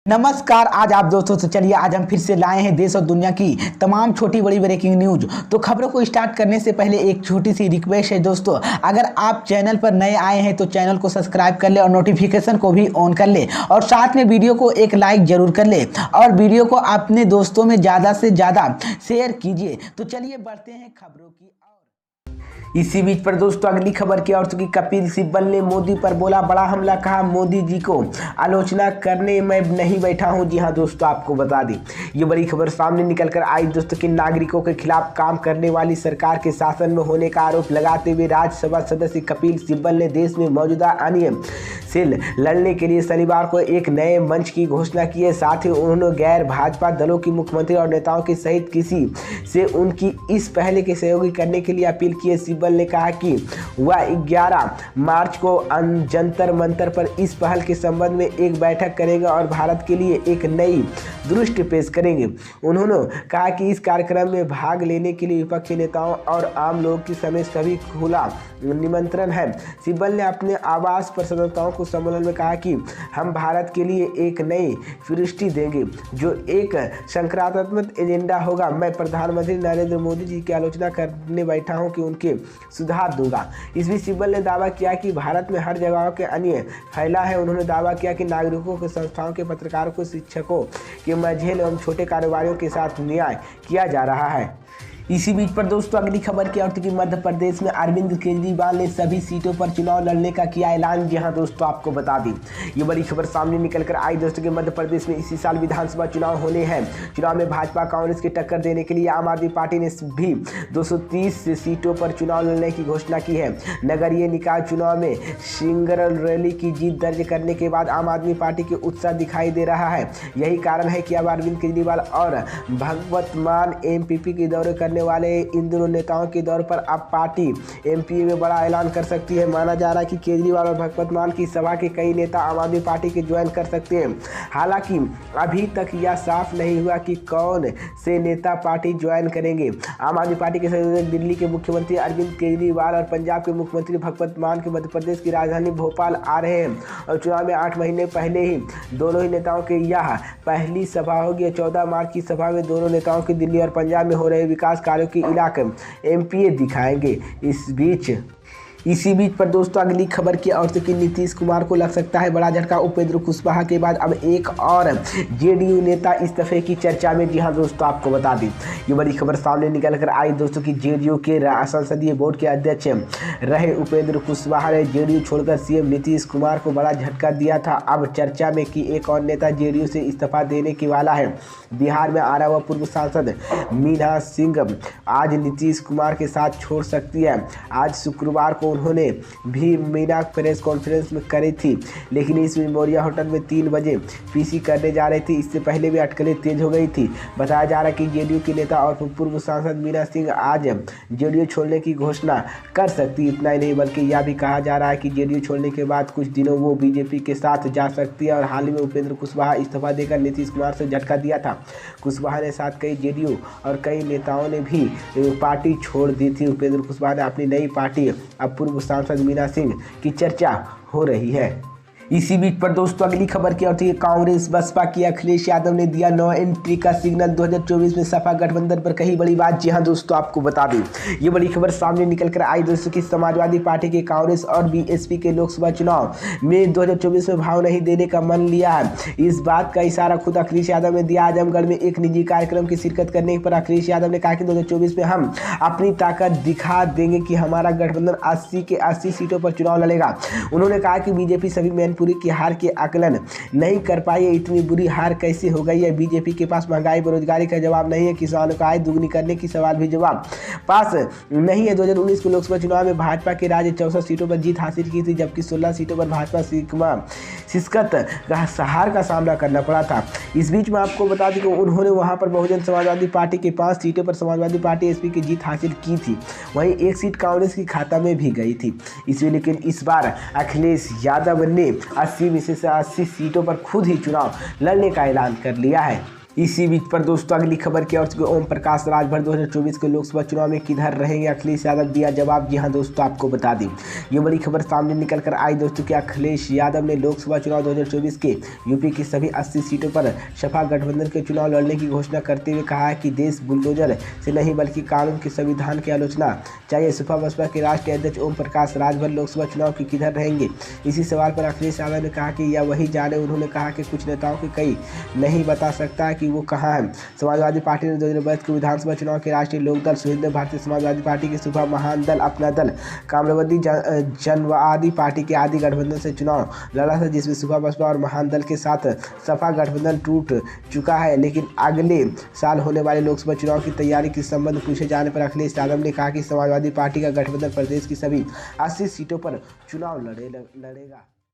नमस्कार। आज आप दोस्तों तो चलिए आज हम फिर से लाए हैं देश और दुनिया की तमाम छोटी बड़ी ब्रेकिंग न्यूज। तो खबरों को स्टार्ट करने से पहले एक छोटी सी रिक्वेस्ट है दोस्तों, अगर आप चैनल पर नए आए हैं तो चैनल को सब्सक्राइब कर ले और नोटिफिकेशन को भी ऑन कर ले और साथ में वीडियो को एक लाइक जरूर कर ले और वीडियो को अपने दोस्तों में ज़्यादा से ज़्यादा शेयर कीजिए। तो चलिए बढ़ते हैं खबरों की। इसी बीच पर दोस्तों अगली खबर की ओर चुकी कपिल सिब्बल ने मोदी पर बोला बड़ा हमला, कहा मोदी जी को आलोचना करने मैं नहीं बैठा हूं। जी हां दोस्तों, आपको बता दें ये बड़ी खबर सामने निकल कर आई दोस्तों कि नागरिकों के खिलाफ काम करने वाली सरकार के शासन में होने का आरोप लगाते हुए राज्यसभा सदस्य कपिल सिब्बल ने देश में मौजूदा अनियम से लड़ने के लिए शनिवार को एक नए मंच की घोषणा की है। साथ ही उन्होंने गैर भाजपा दलों की मुख्यमंत्री और नेताओं के सहित किसी से उनकी इस पहले के सहयोगी करने के लिए अपील की है। सिब्बल ने कहा कि वह 11 मार्च को जंतर मंतर पर इस पहल के संबंध में एक बैठक करेंगे और भारत के लिए एक नई दृष्टि पेश करेंगे। उन्होंने कहा कि इस कार्यक्रम में भाग लेने के लिए विपक्षी नेताओं और आम लोगों की समेत सभी खुला निमंत्रण है। सिब्बल ने अपने आवास पर संवाददाताओं को सम्मेलन में कहा कि हम भारत के लिए एक नई दृष्टि देंगे जो एक सकारात्मक एजेंडा होगा। मैं प्रधानमंत्री नरेंद्र मोदी जी की आलोचना करने बैठा हूं कि उनके सुधार दूंगा। इस बीच सिब्बल ने दावा किया कि भारत में हर जगह के अन्य फैला है। उन्होंने दावा किया कि नागरिकों के संस्थाओं के पत्रकारों को शिक्षकों के मझेल एवं छोटे कारोबारियों के साथ न्याय किया जा रहा है। इसी बीच पर दोस्तों अगली खबर की ओर कि मध्य प्रदेश में अरविंद केजरीवाल ने सभी सीटों पर चुनाव लड़ने का किया ऐलान। जी हां दोस्तों, आपको बता दें ये बड़ी खबर सामने निकल कर आई दोस्तों कि मध्य प्रदेश में इसी साल विधानसभा चुनाव होने हैं। चुनाव में भाजपा कांग्रेस की टक्कर देने के लिए आम आदमी पार्टी ने भी 230 सीटों पर चुनाव लड़ने की घोषणा की है। नगरीय निकाय चुनाव में सिंगल रैली की जीत दर्ज करने के बाद आम आदमी पार्टी के उत्साह दिखाई दे रहा है। यही कारण है कि अब अरविंद केजरीवाल और भगवत मान एमपीपी के दौरे करने वाले इन दोनों नेताओं के दौर पर अब पार्टी एमपी में बड़ा ऐलान कर सकती है। माना जा रहा है कि केजरीवाल और भगवत मान की सभा के कई नेता आम आदमी पार्टी के ज्वाइन कर सकते हैं। हालांकि अभी तक यह साफ नहीं हुआ कि कौन से नेता पार्टी ज्वाइन करेंगे। आम आदमी पार्टी के संयोजक दिल्ली के मुख्यमंत्री अरविंद केजरीवाल और पंजाब के मुख्यमंत्री भगवत मान के मध्य प्रदेश की राजधानी भोपाल आ रहे हैं और चुनाव में 8 महीने पहले ही दोनों ही नेताओं की यह पहली सभा होगी। 14 मार्च की सभा में दोनों नेताओं की दिल्ली और पंजाब में हो रहे विकास कार्यों की इलाके एमपीए दिखाएंगे। इसी बीच पर दोस्तों अगली खबर की ओर से कि नीतीश कुमार को लग सकता है बड़ा झटका। उपेंद्र कुशवाहा के बाद अब एक और जेडीयू नेता इस्तीफे की चर्चा में। जी हां दोस्तों, आपको बता दें ये बड़ी खबर सामने निकल कर आई दोस्तों कि जेडीयू के संसदीय बोर्ड के अध्यक्ष रहे उपेंद्र कुशवाहा ने जेडीयू छोड़कर सीएम नीतीश कुमार को बड़ा झटका दिया था। अब चर्चा में कि एक और नेता जेडीयू से इस्तीफा देने की वाला है। बिहार में आ रहा हुआ पूर्व सांसद मीना सिंह आज नीतीश कुमार के साथ छोड़ सकती है। आज शुक्रवार को उन्होंने भी मीना प्रेस कॉन्फ्रेंस में करी थी, लेकिन इस मेमोरिया होटल में 3 बजे पीसी करने जा रही थी। इससे पहले भी अटकलें तेज हो गई थी। बताया जा रहा है कि जेडीयू की नेता और पूर्व सांसद मीना सिंह आज जेडीयू छोड़ने की घोषणा कर सकती। इतना ही नहीं बल्कि यह भी कहा जा रहा है कि जेडीयू छोड़ने के बाद कुछ दिनों वो बीजेपी के साथ जा सकती है। और हाल ही में उपेंद्र कुशवाहा इस्तीफा देकर नीतीश कुमार से झटका दिया था। कुशवाहा ने साथ कई जेडीयू और कई नेताओं ने भी पार्टी छोड़ दी थी। उपेंद्र कुशवाहा ने अपनी नई पार्टी अब पूर्व सांसद मीना सिंह की चर्चा हो रही है। इसी बीच पर दोस्तों अगली खबर की ओर से कांग्रेस बसपा की अखिलेश यादव ने दिया नो एंट्री का सिग्नल। 2024 में सपा गठबंधन पर कही बड़ी बात। जी हां दोस्तों, आपको बता दें ये बड़ी खबर सामने निकल कर आई दोस्तों कि समाजवादी पार्टी के कांग्रेस और बीएसपी के लोकसभा चुनाव में 2024 में भाव नहीं देने का मन लिया है। इस बात का इशारा खुद अखिलेश यादव ने दिया। आजमगढ़ में एक निजी कार्यक्रम की शिरकत करने पर अखिलेश यादव ने कहा कि 2024 में हम अपनी ताकत दिखा देंगे कि हमारा गठबंधन 80 के 80 सीटों पर चुनाव लड़ेगा। उन्होंने कहा कि बीजेपी सभी मैनपुरी की हार के आकलन नहीं कर पाई है। इतनी बुरी हार कैसे हो गई है। बीजेपी के पास महंगाई बेरोजगारी का जवाब नहीं है। किसानों का आय दुगनी करने की सवाल भी जवाब पास नहीं है। 2019 के लोकसभा चुनाव में भाजपा के राज्य 64 सीटों पर जीत हासिल की थी, जबकि 16 सीटों पर भाजपा शिकस्त हार का सामना करना पड़ा था। इस बीच में आपको बता दें कि उन्होंने वहां पर बहुजन समाजवादी पार्टी के 5 सीटों पर समाजवादी पार्टी एसपी की जीत हासिल की थी। वहीं एक सीट कांग्रेस की खाता में भी गई थी। इसलिए लेकिन इस बार अखिलेश यादव ने 80 में से 80 सीटों पर खुद ही चुनाव लड़ने का ऐलान कर लिया है। इसी बीच पर दोस्तों अगली खबर की ओर ओम प्रकाश राजभर 2024 के लोकसभा चुनाव में किधर रहेंगे, अखिलेश यादव दिया जवाब। जी हां दोस्तों, आपको बता दें ये बड़ी खबर सामने निकल कर आई दोस्तों कि अखिलेश यादव ने लोकसभा चुनाव 2024 के यूपी की सभी 80 सीटों पर सपा गठबंधन के चुनाव लड़ने की घोषणा करते हुए कहा है कि देश बुलडोजर से नहीं बल्कि कानून के संविधान की आलोचना चाहिए। सपा बसपा के राष्ट्रीय अध्यक्ष ओम प्रकाश राजभर लोकसभा चुनाव की किधर रहेंगे, इसी सवाल पर अखिलेश यादव ने कहा कि यह वही जाने। उन्होंने कहा कि कुछ नेताओं के कई नहीं बता सकता कि वो कहाँ है। समाजवादी पार्टी ने 2022 के विधानसभा चुनाव के राष्ट्रीय लोकदल, सुहेंद्र भारतीय समाजवादी पार्टी के सुबह महान दल, अपना दल, कामयाबी जनवादी पार्टी के आदि गठबंधन से चुनाव लड़ा था, जिसमें सुबह बसपा और महान दल के साथ सपा गठबंधन टूट चुका है। लेकिन अगले साल होने वाले लोकसभा चुनाव की तैयारी के संबंध पूछे जाने पर अखिलेश यादव ने कहा कि समाजवादी पार्टी का गठबंधन प्रदेश की सभी 80 सीटों पर चुनाव लड़ेगा।